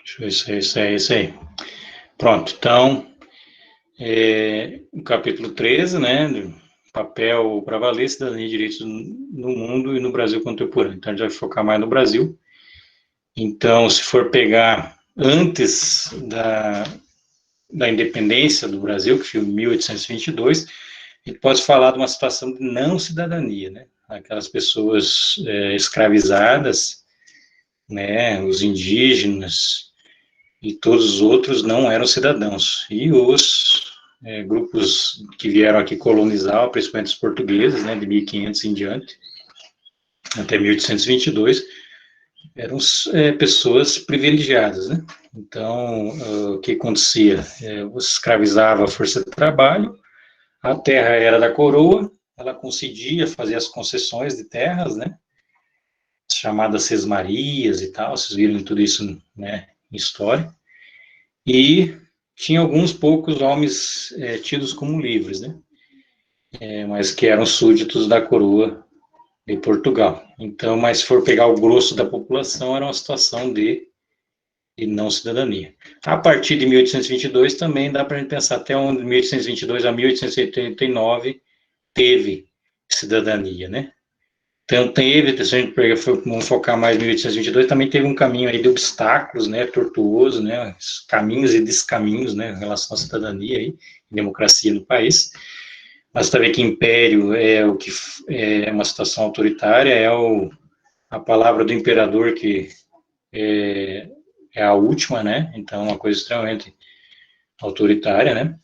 Isso aí. Pronto, então, o capítulo 13, né, papel para valer cidadania e direitos no mundo e no Brasil contemporâneo. Então, a gente vai focar mais no Brasil. Então, se for pegar antes da independência do Brasil, que foi em 1822, a gente pode falar de uma situação de não cidadania, né? Aquelas pessoas escravizadas, né, os indígenas e todos os outros não eram cidadãos. E os grupos que vieram aqui colonizar, principalmente os portugueses, né, de 1500 em diante, até 1822, eram pessoas privilegiadas, né? Então, o que acontecia? Você escravizava a força de trabalho, a terra era da coroa, ela concedia fazer as concessões de terras, né? Chamadas sesmarias e tal, vocês viram tudo isso, né, em história. E tinha alguns poucos homens tidos como livres, né? Mas que eram súditos da coroa de Portugal. Então, mas se for pegar o grosso da população, era uma situação de não cidadania. A partir de 1822 também dá para a gente pensar até onde 1822 a 1889 teve cidadania, né? Então teve, se a gente vamos focar mais em 1822, também teve um caminho aí de obstáculos, né, tortuoso, né, caminhos e descaminhos, né, em relação à cidadania aí, democracia no país. Mas também que império é o que é uma situação autoritária, a palavra do imperador que é a última, né? Então, uma coisa extremamente autoritária, né?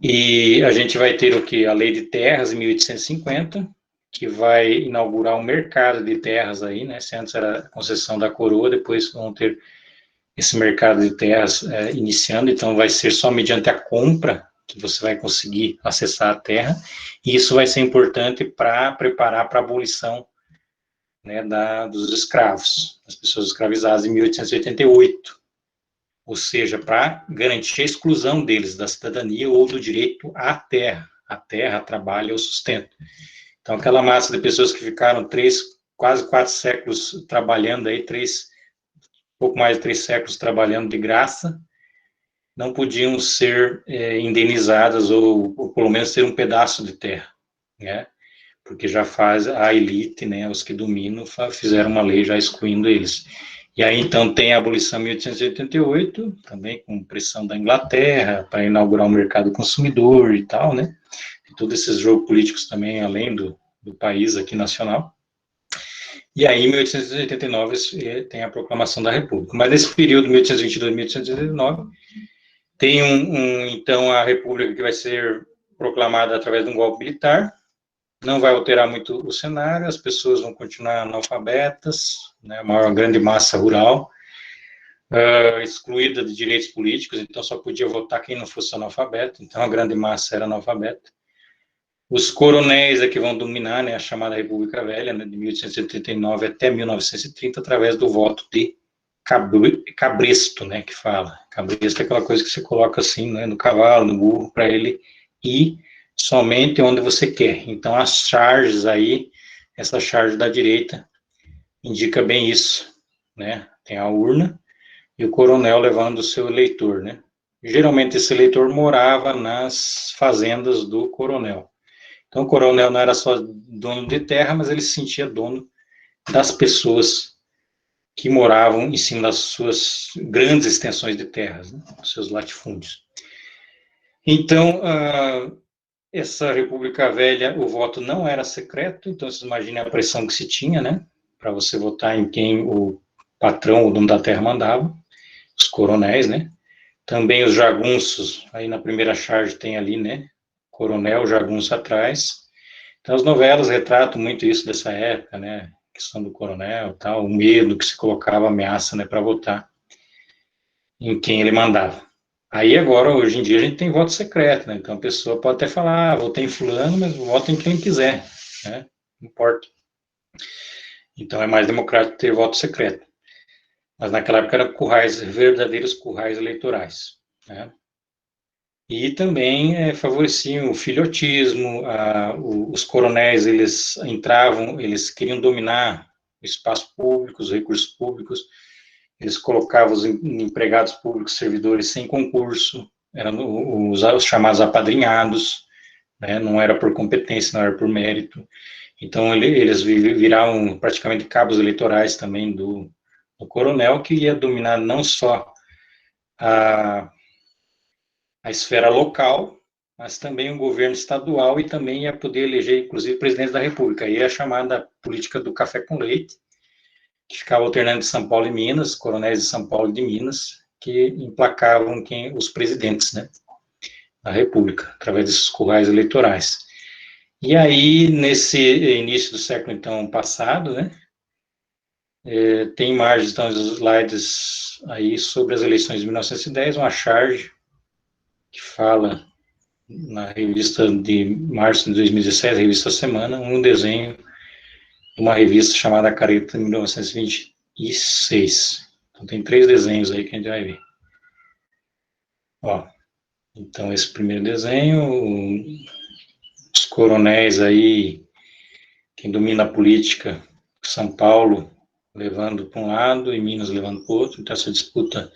E a gente vai ter o que? A Lei de Terras, em 1850, que vai inaugurar um mercado de terras aí, né? Se antes era a concessão da coroa, depois vão ter esse mercado de terras iniciando, então vai ser só mediante a compra que você vai conseguir acessar a terra, e isso vai ser importante para preparar para a abolição, né, dos escravos, das pessoas escravizadas em 1888, ou seja, para garantir a exclusão deles da cidadania ou do direito à terra, trabalho ou sustento. Então, aquela massa de pessoas que ficaram quase 4 séculos trabalhando aí, pouco mais de 3 séculos trabalhando de graça, não podiam ser indenizadas ou pelo menos ter um pedaço de terra, né? Porque já faz a elite, né, os que dominam, fizeram uma lei já excluindo eles. E aí, então, tem a abolição em 1888, também com pressão da Inglaterra, para inaugurar o mercado consumidor e tal, né? E todos esses jogos políticos também, além do país aqui nacional. E aí, em 1889, tem a proclamação da República. Mas nesse período, 1822 e 1889, tem então, a República que vai ser proclamada através de um golpe militar. Não vai alterar muito o cenário, as pessoas vão continuar analfabetas, né, uma grande massa rural, excluída de direitos políticos, então só podia votar quem não fosse analfabeto, então a grande massa era analfabeta. Os coronéis é que vão dominar, né, a chamada República Velha, né, de 1889 até 1930, através do voto de cabresto, né, que fala. Cabresto é aquela coisa que você coloca assim, né, no cavalo, no burro, para ele ir somente onde você quer. Então, as charges aí, essa charge da direita, indica bem isso, né? Tem a urna e o coronel levando o seu eleitor, né? Geralmente, esse eleitor morava nas fazendas do coronel. Então, o coronel não era só dono de terra, mas ele se sentia dono das pessoas que moravam em cima das suas grandes extensões de terras, né? Os seus latifúndios. Então, essa República Velha, o voto não era secreto, então vocês imaginem a pressão que se tinha, né, para você votar em quem o patrão, o dono da terra mandava, os coronéis, né, também os jagunços, aí na primeira charge tem ali, né, coronel, jagunço atrás, então as novelas retratam muito isso dessa época, né, a questão do coronel e tal, o medo que se colocava, ameaça, né, para votar em quem ele mandava. Aí agora, hoje em dia, a gente tem voto secreto, né? Então a pessoa pode até falar, votei em fulano, mas vota em quem quiser, né? Não importa. Então é mais democrático ter voto secreto. Mas naquela época eram currais, verdadeiros currais eleitorais, né? E também favoreciam o filhotismo, os coronéis, eles entravam, eles queriam dominar o espaço público, os recursos públicos, eles colocavam os empregados públicos, servidores sem concurso, eram os chamados apadrinhados, né, não era por competência, não era por mérito. Então, eles viravam praticamente cabos eleitorais também do coronel, que ia dominar não só a esfera local, mas também o governo estadual, e também ia poder eleger, inclusive, presidente da República. Aí é a chamada política do café com leite, que ficava alternando de São Paulo e Minas, coronéis de São Paulo e de Minas, que emplacavam os presidentes, né, da República, através desses currais eleitorais. E aí, nesse início do século, então, passado, né, tem imagens, então, os slides aí sobre as eleições de 1910, uma charge que fala na revista de março de 2017, revista Semana, um desenho de uma revista chamada Careta, de 1926. Então, tem 3 desenhos aí que a gente vai ver. Ó, então, esse primeiro desenho, os coronéis aí, quem domina a política, São Paulo levando para um lado e Minas levando para o outro, então essa disputa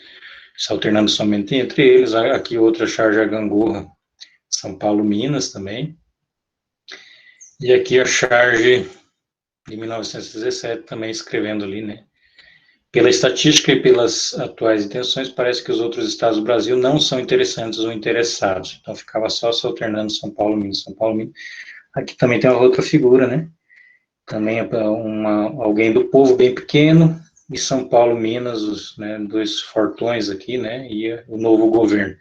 se alternando somente entre eles. Aqui outra charge a gangorra, São Paulo, Minas também. E aqui a charge de 1917 também escrevendo ali, né? Pela estatística e pelas atuais intenções, parece que os outros estados do Brasil não são interessantes ou interessados. Então ficava só se alternando São Paulo, Minas, São Paulo, Minas. Aqui também tem uma outra figura, né? Também alguém do povo bem pequeno, e São Paulo, Minas, né, 2 fortões aqui, né? E o novo governo.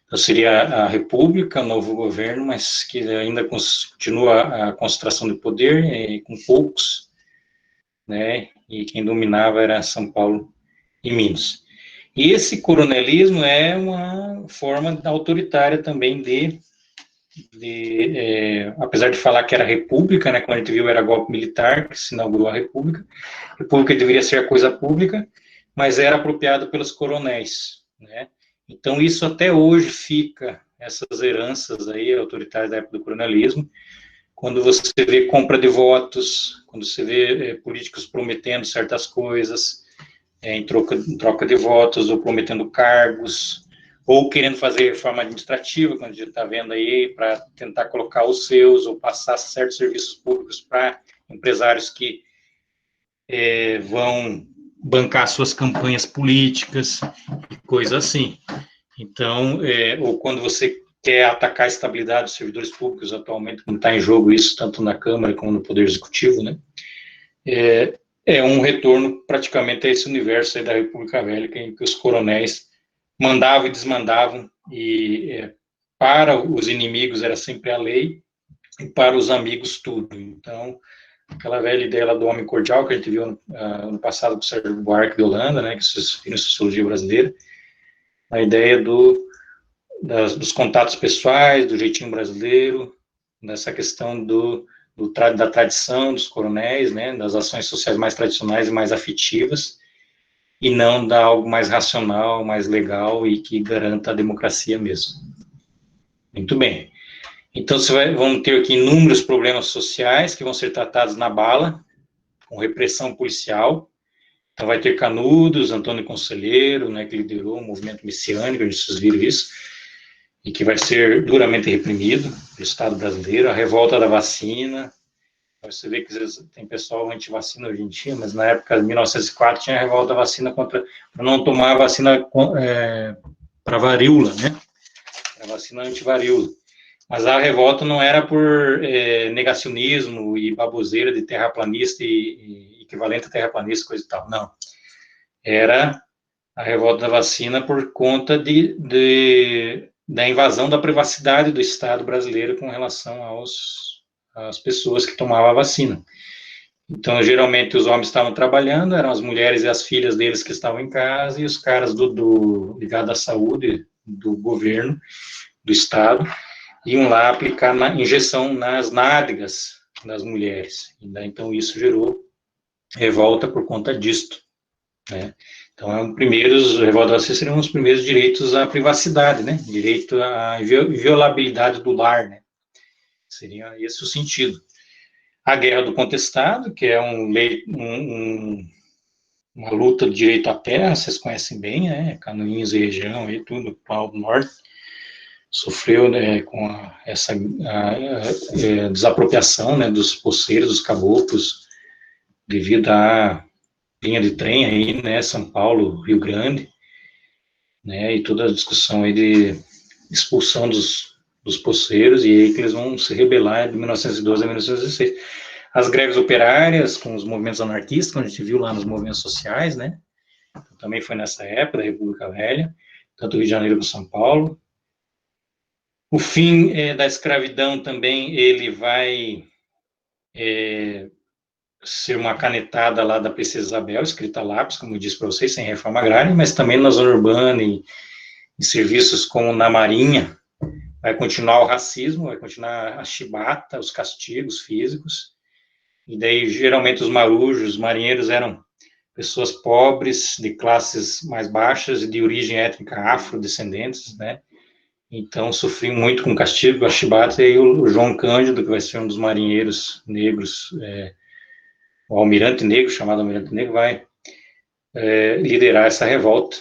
Então, seria a República, o novo governo, mas que ainda continua a concentração de poder, com poucos, né, e quem dominava era São Paulo e Minas. E esse coronelismo é uma forma autoritária também apesar de falar que era república, né, como a gente viu, era golpe militar que se inaugurou a república deveria ser a coisa pública, mas era apropriado pelos coronéis, né. Então, isso até hoje fica, essas heranças aí autoritárias da época do coronelismo, quando você vê compra de votos, quando você vê políticos prometendo certas coisas, em troca de votos, ou prometendo cargos, ou querendo fazer reforma administrativa, como a gente está vendo aí, para tentar colocar os seus, ou passar certos serviços públicos para empresários que vão bancar suas campanhas políticas, e coisa assim. Então, ou quando você quer atacar a estabilidade dos servidores públicos atualmente, como está em jogo isso, tanto na Câmara como no Poder Executivo, né? É um retorno praticamente a esse universo aí da República Velha, em que os coronéis mandavam e desmandavam, e para os inimigos era sempre a lei, e para os amigos tudo. Então, aquela velha ideia do homem cordial que a gente viu ano passado com o Sérgio Buarque de Holanda, né, que vocês viram em Sociologia Brasileira, a ideia dos contatos pessoais, do jeitinho brasileiro, dessa questão da tradição dos coronéis, né, das ações sociais mais tradicionais e mais afetivas, e não da algo mais racional, mais legal e que garanta a democracia mesmo. Muito bem. Então, vamos ter aqui inúmeros problemas sociais que vão ser tratados na bala, com repressão policial. Então, vai ter Canudos, Antônio Conselheiro, né, que liderou o movimento messiânico, vocês viram isso, e que vai ser duramente reprimido pelo Estado brasileiro. A revolta da vacina. Você vê que às vezes tem pessoal anti-vacina hoje em dia, mas na época de 1904 tinha a revolta da vacina para não tomar a vacina para varíola, né? A vacina anti-varíola. Mas a revolta não era por negacionismo e baboseira de terraplanista e equivalente a terraplanista, coisa e tal. Não. Era a revolta da vacina por conta da invasão da privacidade do Estado brasileiro com relação às pessoas que tomavam a vacina. Então, geralmente, os homens estavam trabalhando, eram as mulheres e as filhas deles que estavam em casa, e os caras ligados à saúde do governo, do Estado, iam lá aplicar injeção nas nádegas das mulheres. Então, isso gerou revolta por conta disto, né? Então, revolta da seriam os primeiros direitos à privacidade, né? Direito à inviolabilidade do lar, né? Seria esse o sentido. A Guerra do Contestado, que é uma luta do direito à terra, vocês conhecem bem, né, Canoinhas e região, aí tudo, Pau do Norte, sofreu, né, com essa desapropriação, né, dos poceiros, dos caboclos, devido à linha de trem aí, né, São Paulo, Rio Grande, né, e toda a discussão aí de expulsão dos poceiros, e aí que eles vão se rebelar de 1912 a 1916. As greves operárias, com os movimentos anarquistas, que a gente viu lá nos movimentos sociais, né, também foi nessa época da República Velha, tanto Rio de Janeiro como São Paulo. O fim da escravidão também, ele vai ser uma canetada lá da Princesa Isabel, escrita a lápis, como eu disse para vocês, sem reforma agrária, mas também na zona urbana e em serviços como na Marinha, vai continuar o racismo, vai continuar a chibata, os castigos físicos, e daí geralmente os marujos, os marinheiros eram pessoas pobres, de classes mais baixas e de origem étnica afrodescendentes, né? Então sofri muito com castigo, a chibata, e o João Cândido, que vai ser um dos marinheiros negros, o almirante negro, chamado almirante negro, vai liderar essa revolta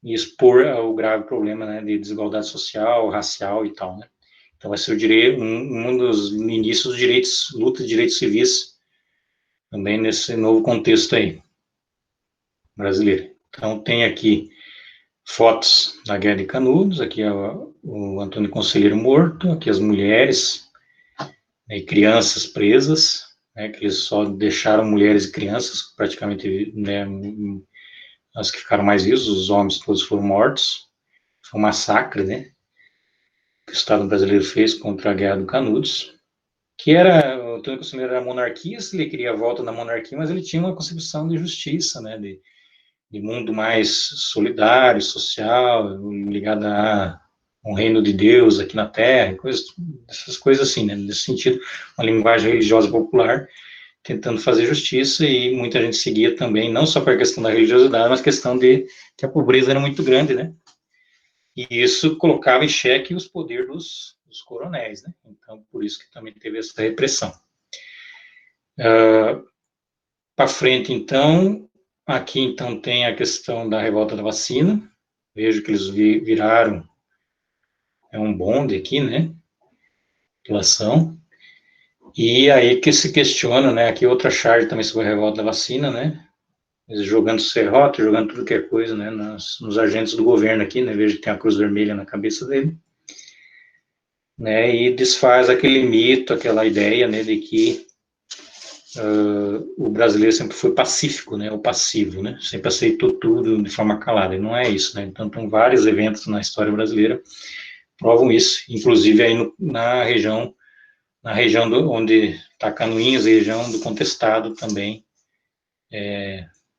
e expor o grave problema, né, de desigualdade social, racial e tal, né. Então vai ser um dos inícios dos direitos, luta de direitos civis, também nesse novo contexto aí, brasileiro. Então tem aqui fotos da Guerra de Canudos, aqui é o Antônio Conselheiro morto, aqui as mulheres, né, e crianças presas, né, que eles só deixaram mulheres e crianças, praticamente, né, as que ficaram mais vivos, os homens todos foram mortos. Foi um massacre, né, que o Estado brasileiro fez contra a Guerra do Canudos, que era, o Antônio Conselheiro era monarquista, ele queria a volta da monarquia, mas ele tinha uma concepção de justiça, né, de mundo mais solidário, social, ligado a um reino de Deus aqui na Terra, essas coisas assim, né, nesse sentido, uma linguagem religiosa popular, tentando fazer justiça, e muita gente seguia também, não só por questão da religiosidade, mas questão de que a pobreza era muito grande, né, e isso colocava em xeque os poderes dos coronéis, né, então por isso que também teve essa repressão. Para frente, então, aqui então tem a questão da revolta da vacina, vejo que eles viraram um bonde aqui, né, relação, e aí que se questiona, né, aqui outra charge também sobre a revolta da vacina, né, eles jogando serrote, jogando tudo que é coisa, né, nos agentes do governo aqui, né, vejo que tem a cruz vermelha na cabeça dele, né, e desfaz aquele mito, aquela ideia, né, de que o brasileiro sempre foi pacífico, né, ou passivo, né, sempre aceitou tudo de forma calada, e não é isso, né, então tem vários eventos na história brasileira provam isso, inclusive aí na região onde está Canoinhas, região do Contestado também,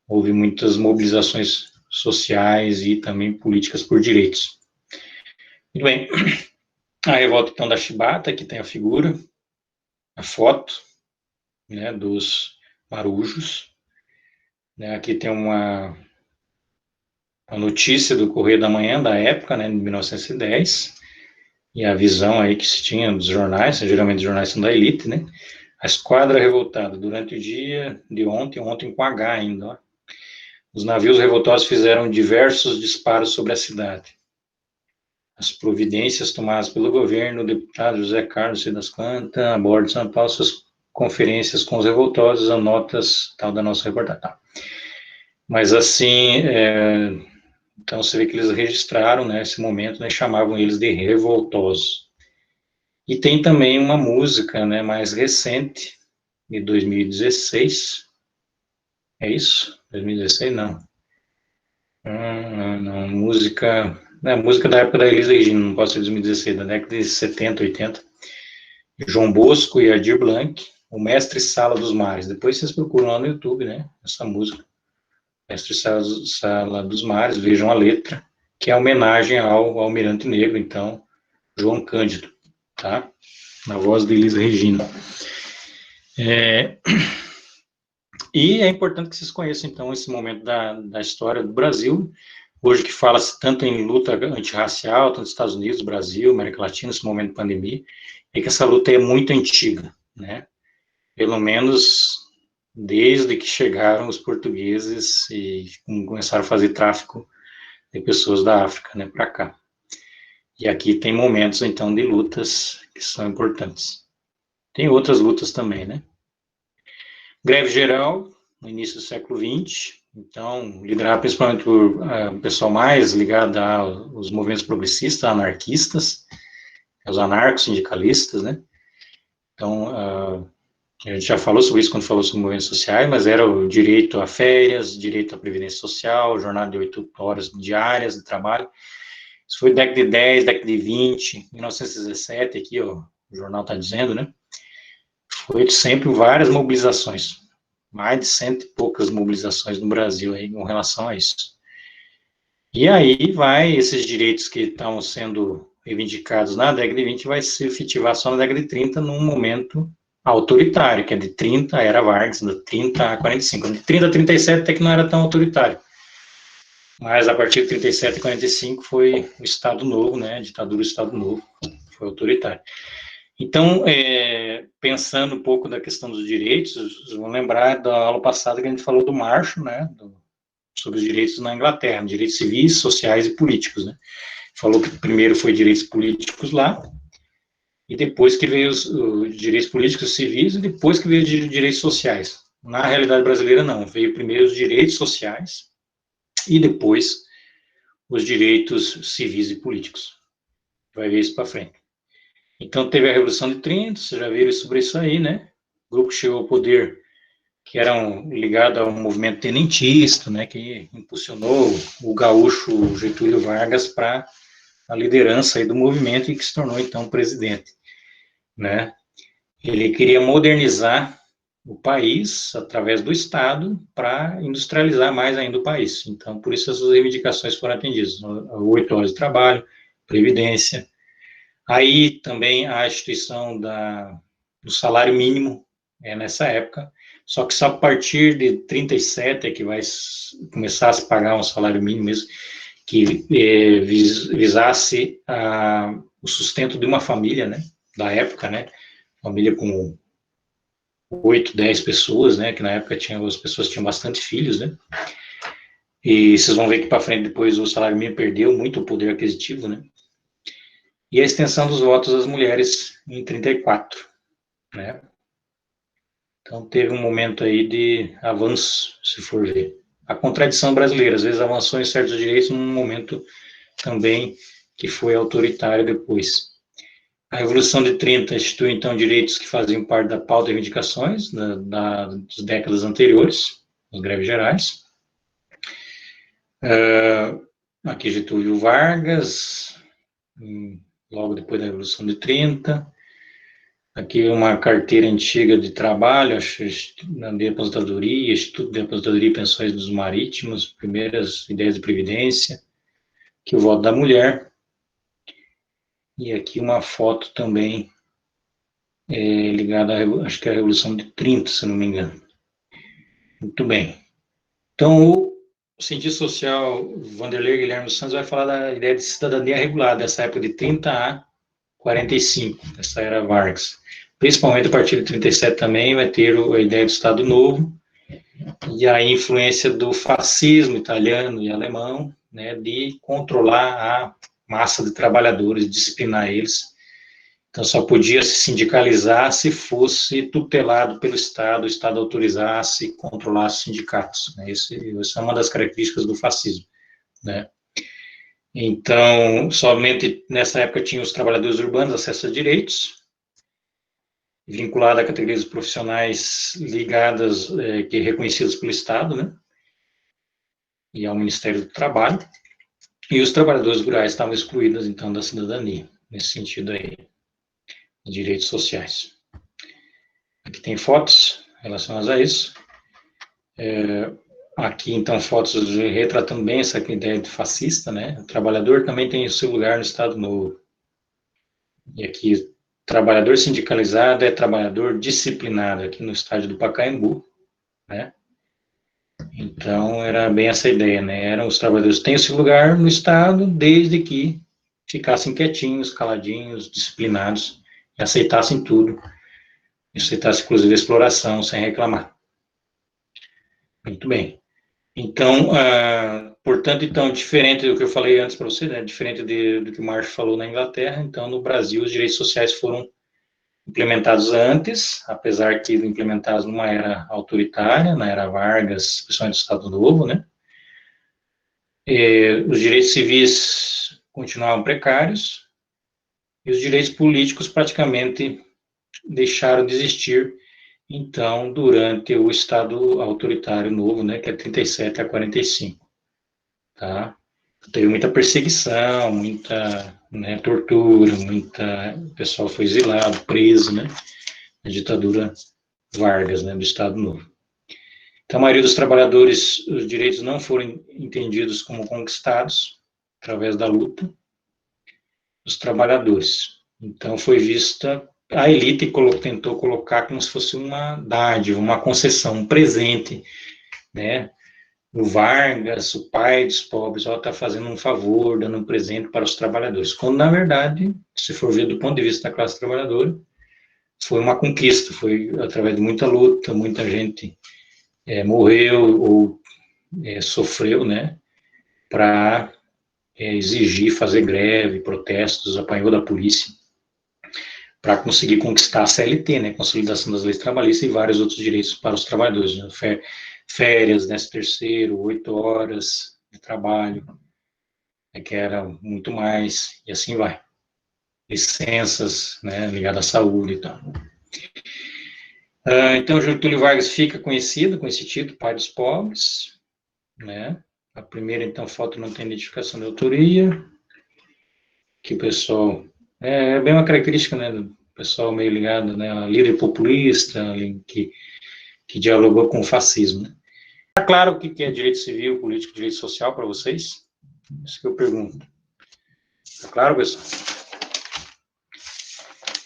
houve muitas mobilizações sociais e também políticas por direitos. Muito bem, a revolta então da Chibata, que tem a figura, a foto, né, dos marujos, né, aqui tem uma notícia do Correio da Manhã da época, né, de 1910, e a visão aí que se tinha dos jornais, geralmente os jornais são da elite, né, a esquadra revoltada durante o dia de ontem com H ainda, ó. Os navios revoltosos fizeram diversos disparos sobre a cidade. As providências tomadas pelo governo, o deputado José Carlos Cedas Quanta, a bordo de São Paulo, suas conferências com os revoltosos, anotas tal da nossa reportagem. Tá. Mas assim, então você vê que eles registraram, né, esse momento, né, chamavam eles de revoltosos. E tem também uma música, né, mais recente, de 2016, é isso? 2016, não. Não, música da época da Elis Regina, não pode ser 2016, da década de 70, 80. João Bosco e Adir Blanc, o Mestre Sala dos Mares. Depois vocês procuram lá no YouTube, né, essa música. Mestre Sala dos Mares, vejam a letra, que é homenagem ao Almirante Negro, então, João Cândido, tá? Na voz de Elis Regina. E é importante que vocês conheçam, então, esse momento da história do Brasil, hoje que fala-se tanto em luta antirracial, tanto nos Estados Unidos, Brasil, América Latina, esse momento de pandemia, é que essa luta é muito antiga, né? Pelo menos desde que chegaram os portugueses e começaram a fazer tráfico de pessoas da África, né, para cá. E aqui tem momentos, então, de lutas que são importantes. Tem outras lutas também, né? Greve geral, no início do século XX, então, liderado principalmente por o pessoal mais ligado aos movimentos progressistas, anarquistas, os anarcos-sindicalistas, né? Então, a gente já falou sobre isso quando falou sobre movimentos sociais, mas era o direito a férias, direito à previdência social, jornada de 8 horas diárias de trabalho. Isso foi década de 10, década de 20, 1917, aqui ó, o jornal está dizendo, né? Foi sempre várias mobilizações, mais de 100 e poucas mobilizações no Brasil aí com relação a isso. E aí vai, esses direitos que estão sendo reivindicados na década de 20 vai se efetivar só na década de 30, num momento autoritário, que é de 30, a era Vargas, de 30 a 45. De 30 a 37 até que não era tão autoritário. Mas a partir de 37 e 45 foi o Estado Novo, né, a ditadura do Estado Novo, foi autoritário. Então, pensando um pouco da questão dos direitos, vocês vão lembrar da aula passada que a gente falou do Marshall, né, sobre os direitos na Inglaterra, direitos civis, sociais e políticos, né. Falou que primeiro foi direitos políticos lá, e depois que veio os direitos políticos civis, e depois que veio os direitos sociais. Na realidade brasileira, não. Veio primeiro os direitos sociais, e depois os direitos civis e políticos. Vai ver isso para frente. Então, teve a Revolução de 30, vocês já viram sobre isso aí, né? O grupo que chegou ao poder, que era ligado ao movimento tenentista, né, que impulsionou o gaúcho Getúlio Vargas para a liderança aí do movimento e que se tornou, então, presidente, né? Ele queria modernizar o país através do Estado para industrializar mais ainda o país. Então, por isso essas reivindicações foram atendidas. 8 horas de trabalho, previdência. Aí também a instituição do salário mínimo nessa época, só que só a partir de 37 é que vai começar a se pagar um salário mínimo mesmo, que visasse o sustento de uma família, né, da época, né, família com 8, 10 pessoas, né, que na época as pessoas tinham bastante filhos, né, e vocês vão ver que para frente depois o salário mínimo perdeu muito o poder aquisitivo, né, e a extensão dos votos das mulheres em 34, né. Então teve um momento aí de avanço, se for ver. A contradição brasileira, às vezes avançou em certos direitos num momento também que foi autoritário depois. A Revolução de 30 institui, então, direitos que faziam parte da pauta de reivindicações das décadas anteriores, as greves gerais. Aqui Getúlio Vargas, logo depois da Revolução de 30. Aqui uma carteira antiga de trabalho, acho, de aposentadoria, Instituto de Aposentadoria e Pensões dos Marítimos, primeiras ideias de previdência. Aqui o voto da mulher. E aqui uma foto também ligada, acho que é a Revolução de 30, se não me engano. Muito bem. Então, o cientista social Vanderlei Guilherme dos Santos vai falar da ideia de cidadania regulada, dessa época de 30 a 45, essa era Vargas. Principalmente a partir de 37 também vai ter a ideia do Estado Novo e a influência do fascismo italiano e alemão, né, de controlar a massa de trabalhadores, disciplinar eles. Então, só podia se sindicalizar se fosse tutelado pelo Estado, o Estado autorizasse e controlasse os sindicatos. Né? Isso é uma das características do fascismo. Né? Então, somente nessa época tinham os trabalhadores urbanos acesso a direitos, vinculado a categorias profissionais ligadas, que reconhecidas pelo Estado, né? E ao Ministério do Trabalho, e os trabalhadores rurais estavam excluídos, então, da cidadania, nesse sentido aí, de direitos sociais. Aqui tem fotos relacionadas a isso. Aqui, então, fotos retratando bem essa ideia de fascista, né? O trabalhador também tem o seu lugar no Estado Novo. E aqui, trabalhador sindicalizado é trabalhador disciplinado, aqui no estádio do Pacaembu, né? Então, era bem essa ideia, né? Eram os trabalhadores têm o seu lugar no Estado, desde que ficassem quietinhos, caladinhos, disciplinados, e aceitassem tudo, e aceitassem, inclusive, a exploração, sem reclamar. Muito bem. Então, portanto, então, diferente do que eu falei antes para você, né, diferente do que o Marshall falou na Inglaterra, então, no Brasil, os direitos sociais foram implementados antes, apesar que implementados numa era autoritária, na era Vargas, principalmente do Estado Novo, né? Os direitos civis continuavam precários e os direitos políticos praticamente deixaram de existir, então, durante o Estado autoritário novo, né, que é 37 a 45, tá? Teve muita perseguição, muita, né, tortura, o pessoal foi exilado, preso, né, na ditadura Vargas, né, do Estado Novo. Então, a maioria dos trabalhadores, os direitos não foram entendidos como conquistados através da luta dos trabalhadores. Então, foi vista, a elite tentou colocar como se fosse uma dádiva, uma concessão, um presente, né? O Vargas, o pai dos pobres, está fazendo um favor, dando um presente para os trabalhadores. Quando, na verdade, se for ver do ponto de vista da classe trabalhadora, foi uma conquista, foi através de muita luta, muita gente morreu ou sofreu, né, para exigir, fazer greve, protestos, apanhou da polícia, para conseguir conquistar a CLT, né, Consolidação das Leis Trabalhistas e vários outros direitos para os trabalhadores, né, férias, 13º, 8 horas de trabalho, que era muito mais, e assim vai. Licenças, né, ligadas à saúde e tal. Então, Getúlio Vargas fica conhecido com esse título, pai dos pobres, né? A primeira, então, foto não tem identificação de autoria, que o pessoal, bem uma característica, né, do pessoal meio ligado, né, a líder populista, que dialogou com o fascismo, né? Está claro o que é direito civil, político, direito social para vocês? Isso que eu pergunto. Está claro, pessoal?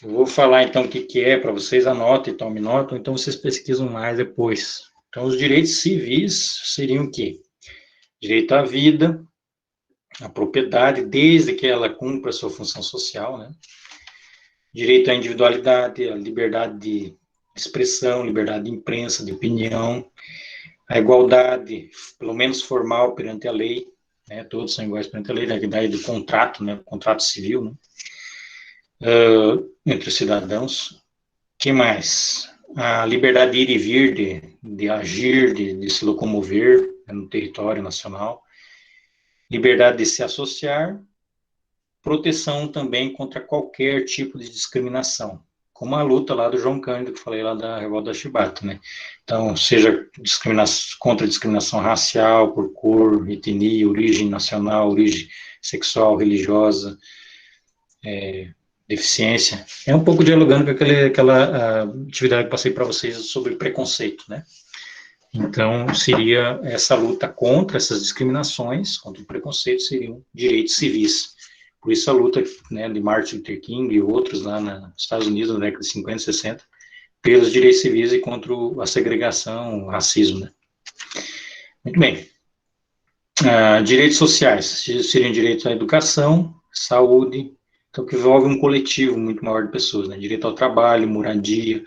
Eu vou falar, então, o que é para vocês, anotem, tomem nota, ou então vocês pesquisam mais depois. Então, os direitos civis seriam o quê? Direito à vida, à propriedade, desde que ela cumpra a sua função social, né? Direito à individualidade, à liberdade de expressão, liberdade de imprensa, de opinião, a igualdade, pelo menos formal, perante a lei, né? Todos são iguais perante a lei, na ideia do contrato, né? Contrato civil, né? Entre os cidadãos. Que mais? A liberdade de ir e vir, de agir, de se locomover, né, no território nacional. Liberdade de se associar, proteção também contra qualquer tipo de discriminação, como a luta lá do João Cândido, que falei lá da Revolta da Chibata, né? Então, seja contra a discriminação racial, por cor, etnia, origem nacional, origem sexual, religiosa, deficiência. É um pouco dialogando com aquela atividade que passei para vocês sobre preconceito, né? Então, seria essa luta contra essas discriminações, contra o preconceito, seriam direitos civis. Por isso a luta, né, de Martin Luther King e outros lá nos Estados Unidos, na década de 50 e 60, pelos direitos civis e contra a segregação, o racismo, né? Muito bem. Direitos sociais seriam direitos à educação, saúde, então que envolve um coletivo muito maior de pessoas, né? Direito ao trabalho, moradia,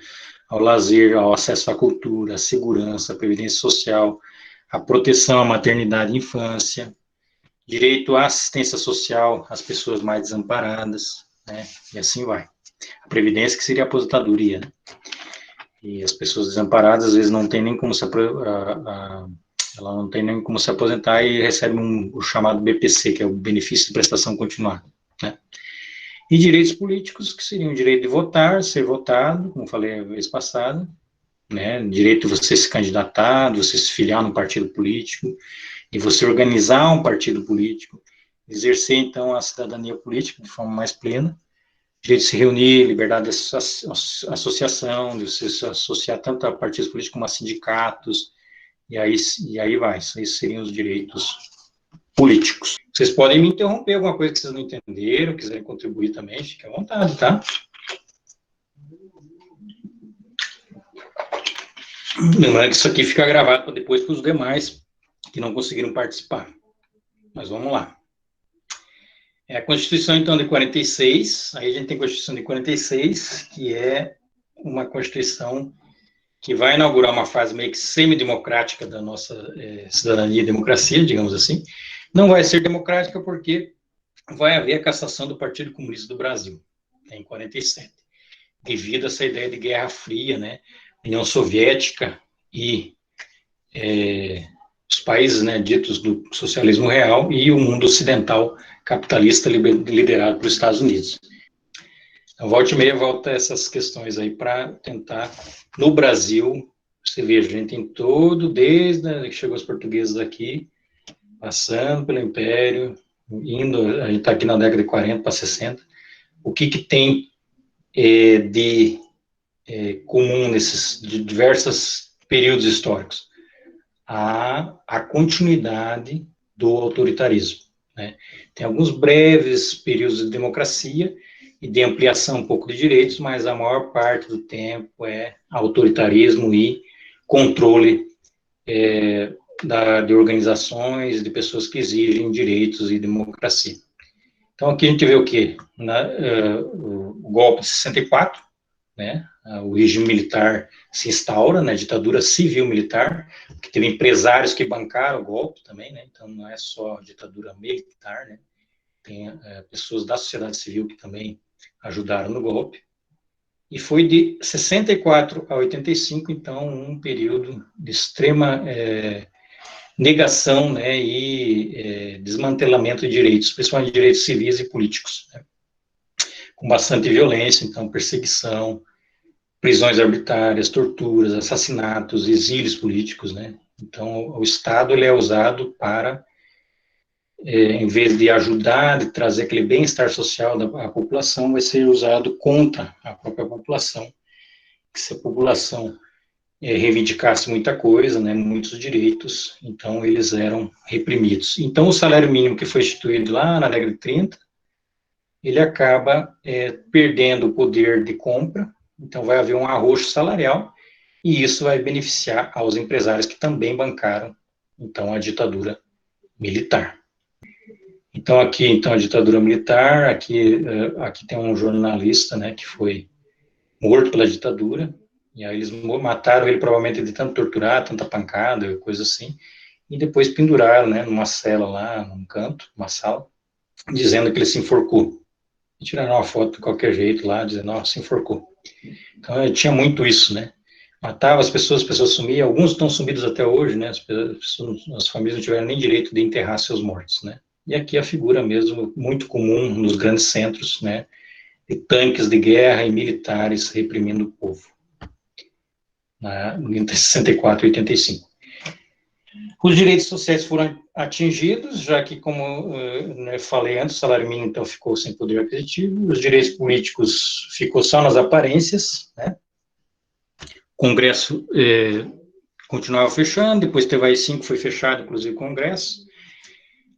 ao lazer, ao acesso à cultura, à segurança, à previdência social, à proteção à maternidade e infância, direito à assistência social às pessoas mais desamparadas, né? E assim vai. A previdência, que seria a aposentadoria, né? E as pessoas desamparadas, às vezes, não tem nem como ela não tem nem como se aposentar e recebe o chamado BPC, que é o benefício de prestação continuada, né? E direitos políticos, que seriam o direito de votar, ser votado, como falei a vez passada, né? Direito de você se candidatar, de você se filiar num partido político, de você organizar um partido político, exercer, então, a cidadania política de forma mais plena, direito de se reunir, liberdade de associação, de você se associar tanto a partidos políticos como a sindicatos, e aí vai, esses seriam os direitos políticos. Vocês podem me interromper alguma coisa que vocês não entenderam, quiserem contribuir também, fique à vontade, tá? Lembrando que isso aqui fica gravado para depois para os demais que não conseguiram participar. Mas vamos lá. A Constituição, então, de 46, aí a gente tem a Constituição de 46, que é uma Constituição que vai inaugurar uma fase meio que semidemocrática da nossa cidadania e democracia, digamos assim. Não vai ser democrática porque vai haver a cassação do Partido Comunista do Brasil, em 47, devido a essa ideia de Guerra Fria, né, União Soviética e os países, né, ditos do socialismo real e o mundo ocidental capitalista liderado pelos Estados Unidos. Então, volta e meia, volta essas questões aí para tentar, no Brasil, você veja, a gente tem todo, desde que chegou os portugueses aqui, passando pelo Império, indo, a gente está aqui na década de 40 para 60, o que tem de comum nesses de diversos períodos históricos? A continuidade do autoritarismo, né? Tem alguns breves períodos de democracia e de ampliação um pouco de direitos, mas a maior parte do tempo é autoritarismo e controle de organizações, de pessoas que exigem direitos e democracia. Então, aqui a gente vê o quê? O golpe de 64, né? O regime militar se instaura, né? Ditadura civil-militar, que teve empresários que bancaram o golpe também, né? Então, não é só ditadura militar, né? Tem pessoas da sociedade civil que também ajudaram no golpe. E foi de 64 a 85, então, um período de extrema negação, né, e desmantelamento de direitos, principalmente direitos civis e políticos, né, com bastante violência, então, perseguição, prisões arbitrárias, torturas, assassinatos, exílios políticos, né. Então, o Estado ele é usado para, em vez de ajudar, de trazer aquele bem-estar social da população, vai ser usado contra a própria população, que se a população reivindicasse muita coisa, né, muitos direitos, então eles eram reprimidos. Então o salário mínimo que foi instituído lá na década de 30, ele acaba perdendo o poder de compra, então vai haver um arroxo salarial, e isso vai beneficiar aos empresários que também bancaram, então, a ditadura militar. Então aqui, então, a ditadura militar, aqui tem um jornalista, né, que foi morto pela ditadura, e aí eles mataram ele provavelmente de tanto torturar, tanta pancada, coisa assim, e depois penduraram, né, numa cela lá, num canto, uma sala, dizendo que ele se enforcou. E tiraram uma foto de qualquer jeito lá, dizendo, ó, se enforcou. Então, tinha muito isso, né, matava as pessoas sumiam, alguns estão sumidos até hoje, né, as famílias não tiveram nem direito de enterrar seus mortos, né, e aqui a figura mesmo, muito comum nos grandes centros, né, de tanques de guerra e militares reprimindo o povo, entre 64 e 85. Os direitos sociais foram atingidos, já que, como falei antes, o salário mínimo, então, ficou sem poder aquisitivo, os direitos políticos ficou só nas aparências, né? O Congresso continuava fechando, depois teve a AI-5, foi fechado, inclusive, o Congresso,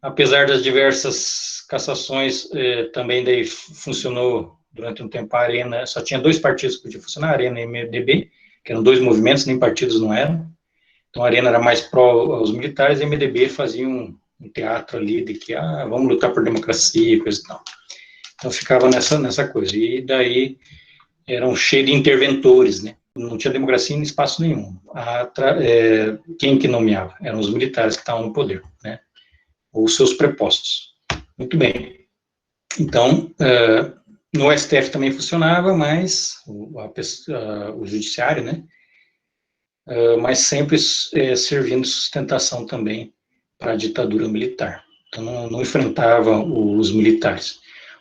apesar das diversas cassações, também daí funcionou durante um tempo a Arena, só tinha dois partidos que podiam funcionar, a Arena e o MDB, que eram dois movimentos, nem partidos não eram. Então a Arena era mais pró aos militares e o MDB fazia um teatro ali de que, vamos lutar por democracia e coisa e tal. Então ficava nessa coisa. E daí eram cheios de interventores, né? Não tinha democracia em espaço nenhum. Quem que nomeava? Eram os militares que estavam no poder, né? Ou seus prepostos. Muito bem. Então, no STF também funcionava, mas o judiciário, né? Mas sempre servindo de sustentação também para a ditadura militar. Então, não enfrentava os militares.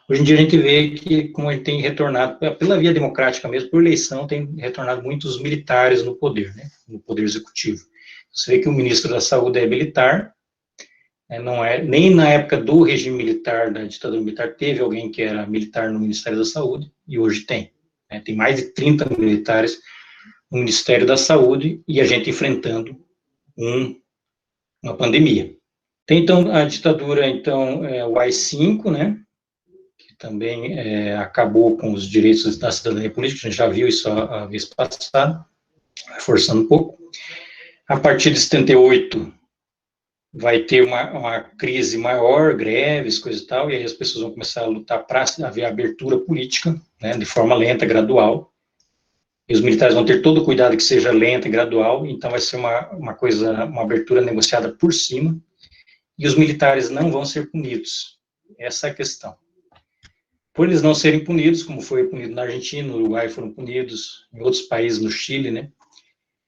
Hoje em dia a gente vê que, como ele tem retornado, pela via democrática mesmo, por eleição, tem retornado muitos militares no poder, né? No poder executivo. Você vê que o ministro da Saúde é militar, não é, nem na época do regime militar, da ditadura militar, teve alguém que era militar no Ministério da Saúde, e hoje tem. Né, tem mais de 30 militares no Ministério da Saúde, e a gente enfrentando uma pandemia. Tem, então, a ditadura, então, o AI-5, né, que também acabou com os direitos da cidadania política, a gente já viu isso a vez passada, reforçando um pouco. A partir de 78, vai ter uma crise maior, greves, coisa e tal, e aí as pessoas vão começar a lutar para haver abertura política, né, de forma lenta, gradual, E os militares vão ter todo o cuidado que seja lenta e gradual, então vai ser uma abertura negociada por cima, e os militares não vão ser punidos. Essa é a questão. Por eles não serem punidos, como foi punido na Argentina, no Uruguai foram punidos, em outros países, no Chile, né?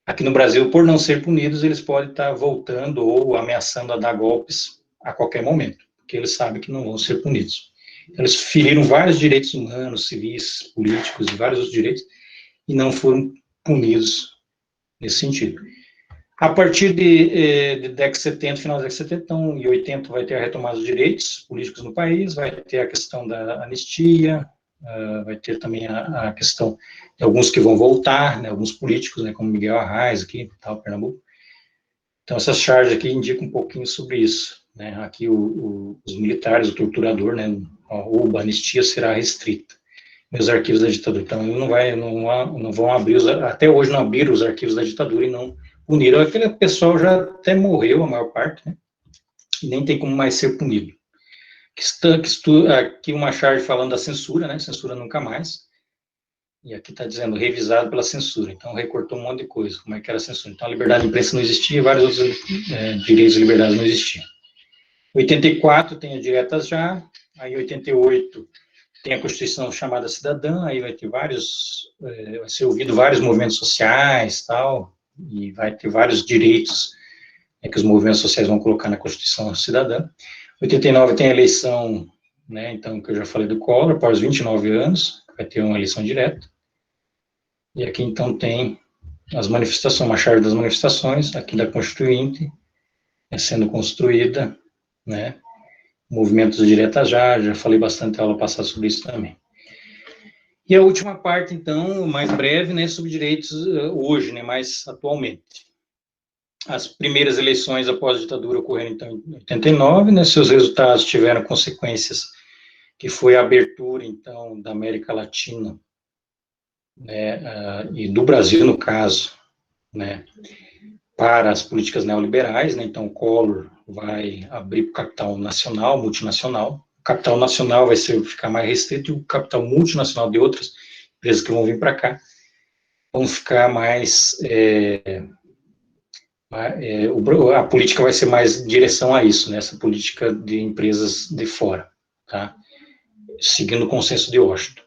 Aqui no Brasil, por não ser punidos, eles podem estar voltando ou ameaçando a dar golpes a qualquer momento, porque eles sabem que não vão ser punidos. Então, eles feriram vários direitos humanos, civis, políticos e vários outros direitos, e não foram punidos nesse sentido. A partir de década de 70, final da década de 70 então, e 80, vai ter a retomada dos direitos políticos no país, vai ter a questão da anistia, vai ter também a questão de alguns que vão voltar, né, alguns políticos, né, como Miguel Arraes, aqui, tal, Pernambuco. Então, essas charges aqui indicam um pouquinho sobre isso. Né? Aqui, os militares, o torturador, né, ou a anistia será restrita. Meus arquivos da ditadura. Então, não vão abrir, até hoje não abriram os arquivos da ditadura e não puniram. Aquele pessoal já até morreu, a maior parte, né? E nem tem como mais ser punido. Aqui uma charge falando da censura, né? Censura nunca mais. E aqui está dizendo revisado pela censura. Então, recortou um monte de coisa. Como é que era a censura? Então, a liberdade de imprensa não existia, vários outros direitos e liberdades não existiam. 84 tem as diretas já. Aí, 88 tem a Constituição chamada Cidadã, aí vai ter vai ser ouvido vários movimentos sociais, tal, e vai ter vários direitos que os movimentos sociais vão colocar na Constituição Cidadã. 89 tem a eleição, né, então, que eu já falei do Collor, após 29 anos, vai ter uma eleição direta. E aqui, então, tem as manifestações, uma charge das manifestações, aqui da Constituinte, sendo construída, né, movimentos diretas já falei bastante aula passada sobre isso também. E a última parte, então, mais breve, né, sobre direitos hoje, né, mais atualmente. As primeiras eleições após a ditadura ocorreram, então, em 89, né, seus resultados tiveram consequências, que foi a abertura, então, da América Latina, né, e do Brasil, no caso, né, para as políticas neoliberais, né, então, o Collor vai abrir para o capital nacional, multinacional. O capital nacional vai ficar mais restrito e o capital multinacional de outras empresas que vão vir para cá vão ficar mais... a política vai ser mais em direção a isso, né, essa política de empresas de fora, tá? Seguindo o consenso de Washington.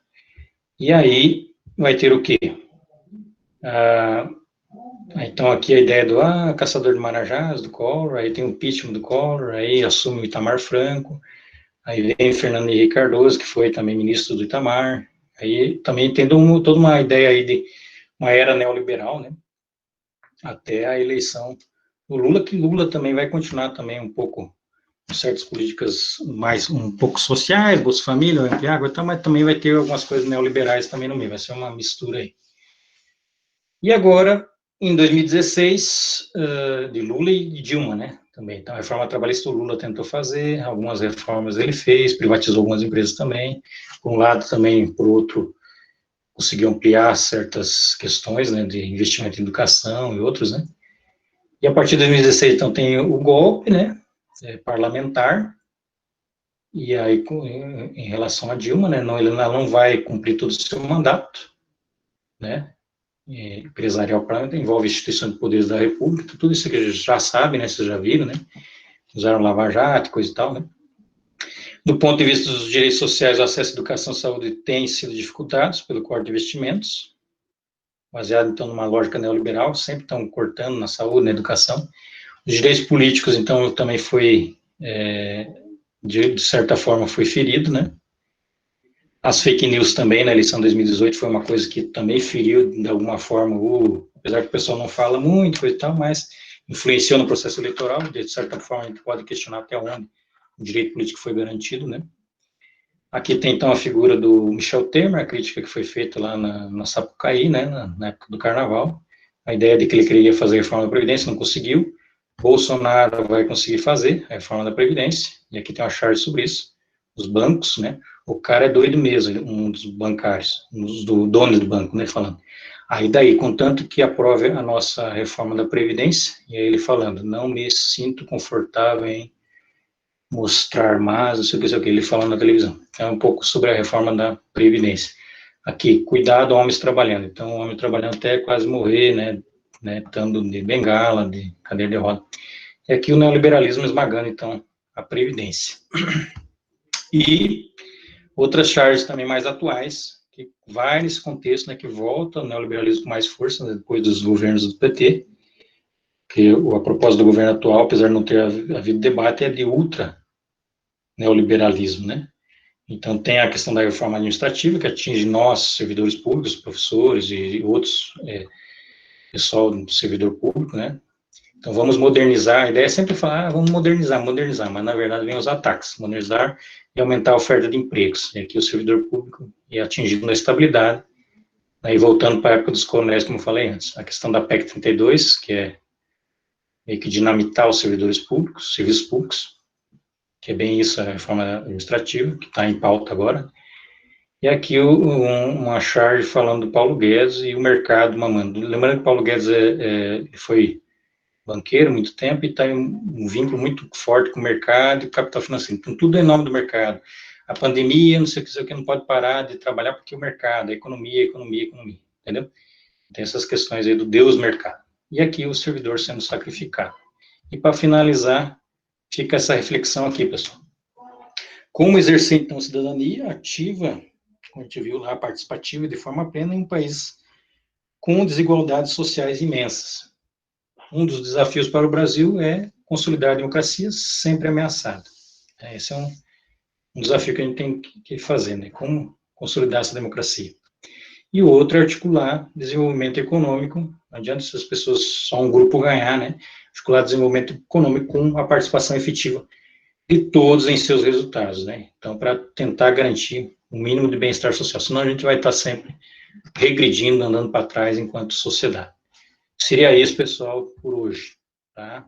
E aí vai ter o quê? Então, aqui a ideia do caçador de marajás, do Collor, aí tem o impeachment do Collor, aí assume o Itamar Franco, aí vem Fernando Henrique Cardoso, que foi também ministro do Itamar, aí também tem toda uma ideia aí de uma era neoliberal, né, até a eleição do Lula, que Lula também vai continuar também um pouco com certas políticas mais um pouco sociais, Bolsa Família, ampliar, mas também vai ter algumas coisas neoliberais também no meio, vai ser uma mistura aí. E agora, em 2016, de Lula e Dilma, né, também. Então, a reforma trabalhista o Lula tentou fazer, algumas reformas ele fez, privatizou algumas empresas também, por um lado também, por outro, conseguiu ampliar certas questões, né, de investimento em educação e outros, né. E a partir de 2016, então, tem o golpe, né, parlamentar, e aí, em relação a Dilma, né, ela não vai cumprir todo o seu mandato, né, empresarial, envolve instituições de poderes da República, tudo isso que a gente já sabe, né, vocês já viram, né, usaram Lava Jato, coisa e tal, né. Do ponto de vista dos direitos sociais, o acesso à educação e saúde tem sido dificultados pelo corte de investimentos, baseado, então, numa lógica neoliberal, sempre estão cortando na saúde, na educação. Os direitos políticos, então, também foi, de certa forma, foi ferido, né. As fake news também, na eleição de 2018, foi uma coisa que também feriu, de alguma forma, apesar que o pessoal não fala muito, coisa e tal, mas influenciou no processo eleitoral, de certa forma, a gente pode questionar até onde o direito político foi garantido, né. Aqui tem, então, a figura do Michel Temer, a crítica que foi feita lá na Sapucaí, né, na época do Carnaval, a ideia de que ele queria fazer a reforma da Previdência, não conseguiu. Bolsonaro vai conseguir fazer a reforma da Previdência, e aqui tem uma charge sobre isso. Os bancos, né, o cara é doido mesmo, um dos bancários, um dos donos do banco, né, falando. Aí daí, contanto que aprove a nossa reforma da Previdência, e aí ele falando, não me sinto confortável em mostrar mais, não sei o que, ele falando na televisão. É um pouco sobre a reforma da Previdência. aqui, cuidado, homens trabalhando. Então, homem trabalhando até quase morrer, né, estando de bengala, de cadeira de roda. E aqui o neoliberalismo esmagando, então, a Previdência. E outras charges também mais atuais, que vai nesse contexto, né, que volta o neoliberalismo com mais força, né, depois dos governos do PT, que a proposta do governo atual, apesar de não ter havido debate, é de ultra neoliberalismo, né? Então, tem a questão da reforma administrativa, que atinge nós, servidores públicos, professores e outros, pessoal do servidor público, né? Então, vamos modernizar. A ideia é sempre falar, vamos modernizar, mas na verdade vem os ataques, modernizar e aumentar a oferta de empregos. E aqui o servidor público é atingido na estabilidade, né? E voltando para a época dos coronéis, como eu falei antes, a questão da PEC 32, que é meio que dinamitar os servidores públicos, serviços públicos, que é bem isso, a reforma administrativa, que está em pauta agora. E aqui uma charge falando do Paulo Guedes e o mercado mamando. Lembrando que o Paulo Guedes foi banqueiro há muito tempo e tem um vínculo muito forte com o mercado e o capital financeiro. Então, tudo é em nome do mercado. A pandemia, não sei o que, não pode parar de trabalhar porque o mercado, a economia, entendeu? Tem essas questões aí do Deus mercado. E aqui o servidor sendo sacrificado. E para finalizar, fica essa reflexão aqui, pessoal. Como exercer, então, cidadania ativa, como a gente viu lá, participativa e de forma plena em um país com desigualdades sociais imensas. Um dos desafios para o Brasil é consolidar a democracia sempre ameaçada. Esse é um desafio que a gente tem que fazer, né? Como consolidar essa democracia. E o outro é articular desenvolvimento econômico. Não adianta se as pessoas, só um grupo ganhar, né? Articular desenvolvimento econômico com a participação efetiva de todos em seus resultados, né? Então, para tentar garantir o mínimo de bem-estar social, senão a gente vai estar sempre regredindo, andando para trás enquanto sociedade. Seria isso, pessoal, por hoje, tá?